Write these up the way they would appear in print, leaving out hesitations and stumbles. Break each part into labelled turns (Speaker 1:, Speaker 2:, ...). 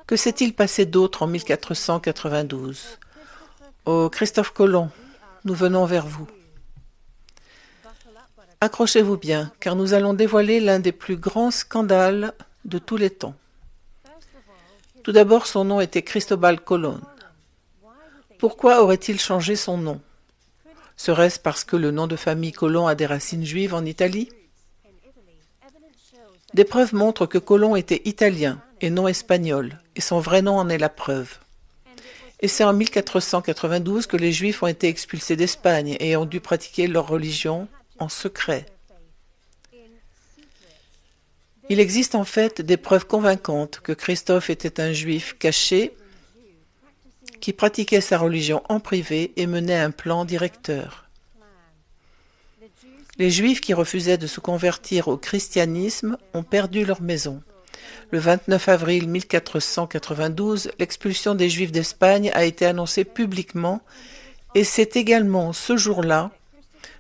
Speaker 1: Que s'est-il passé d'autre en 1492? Ô Christophe Colomb, nous venons vers vous. Accrochez-vous bien, car nous allons dévoiler l'un des plus grands scandales de tous les temps. Tout d'abord, son nom était Cristóbal Colón. Pourquoi aurait-il changé son nom? Serait-ce parce que le nom de famille Colón a des racines juives en Italie? Des preuves montrent que Colón était italien et non espagnol, et son vrai nom en est la preuve. Et c'est en 1492 que les Juifs ont été expulsés d'Espagne et ont dû pratiquer leur religion en secret. Il existe en fait des preuves convaincantes que Christophe était un Juif caché qui pratiquait sa religion en privé et menait un plan directeur. Les Juifs qui refusaient de se convertir au christianisme ont perdu leur maison. Le 29 avril 1492, l'expulsion des Juifs d'Espagne a été annoncée publiquement et c'est également ce jour-là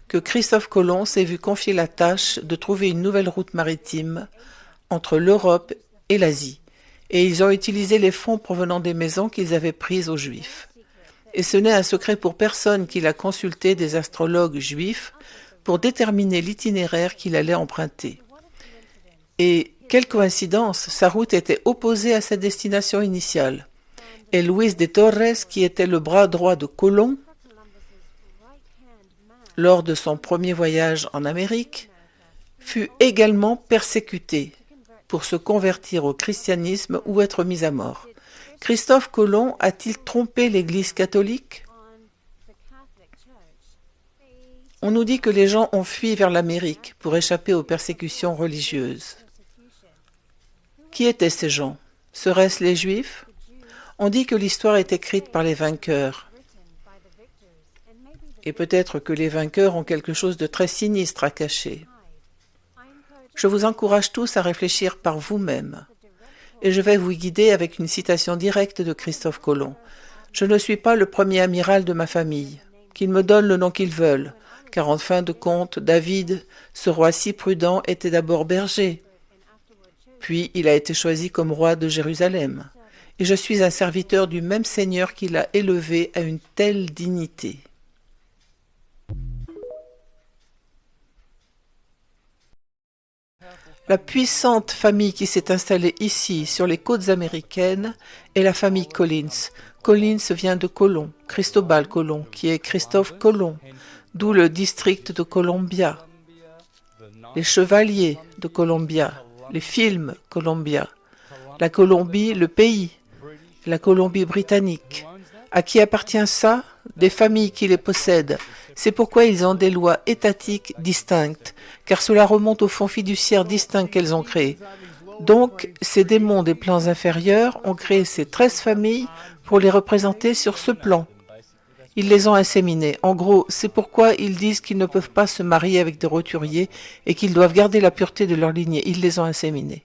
Speaker 1: que Christophe Colomb s'est vu confier la tâche de trouver une nouvelle route maritime entre l'Europe et l'Asie, et ils ont utilisé les fonds provenant des maisons qu'ils avaient prises aux Juifs. Et ce n'est un secret pour personne qu'il a consulté des astrologues juifs pour déterminer l'itinéraire qu'il allait emprunter. Et quelle coïncidence, sa route était opposée à sa destination initiale. Et Luis de Torres, qui était le bras droit de Colomb, lors de son premier voyage en Amérique, fut également persécuté pour se convertir au christianisme ou être mis à mort. Christophe Colomb a-t-il trompé l'Église catholique? On nous dit que les gens ont fui vers l'Amérique pour échapper aux persécutions religieuses. Qui étaient ces gens? Seraient-ce les Juifs? On dit que l'histoire est écrite par les vainqueurs. Et peut-être que les vainqueurs ont quelque chose de très sinistre à cacher. Je vous encourage tous à réfléchir par vous-même. Et je vais vous guider avec une citation directe de Christophe Colomb. Je ne suis pas le premier amiral de ma famille. Qu'ils me donnent le nom qu'ils veulent, car en fin de compte, David, ce roi si prudent, était d'abord berger. Puis il a été choisi comme roi de Jérusalem. Et je suis un serviteur du même Seigneur qui l'a élevé à une telle dignité. La puissante famille qui s'est installée ici, sur les côtes américaines, est la famille Collins. Collins vient de Colomb, Cristóbal Colomb, qui est Christophe Colomb, d'où le district de Columbia, les chevaliers de Columbia, les films Columbia, la Colombie, le pays, la Colombie-Britannique. À qui appartient ça? Des familles qui les possèdent. C'est pourquoi ils ont des lois étatiques distinctes, car cela remonte aux fonds fiduciaires distincts qu'elles ont créés. Donc, ces démons des plans inférieurs ont créé ces 13 familles pour les représenter sur ce plan. Ils les ont inséminées. En gros, c'est pourquoi ils disent qu'ils ne peuvent pas se marier avec des roturiers et qu'ils doivent garder la pureté de leur lignée. Ils les ont inséminés.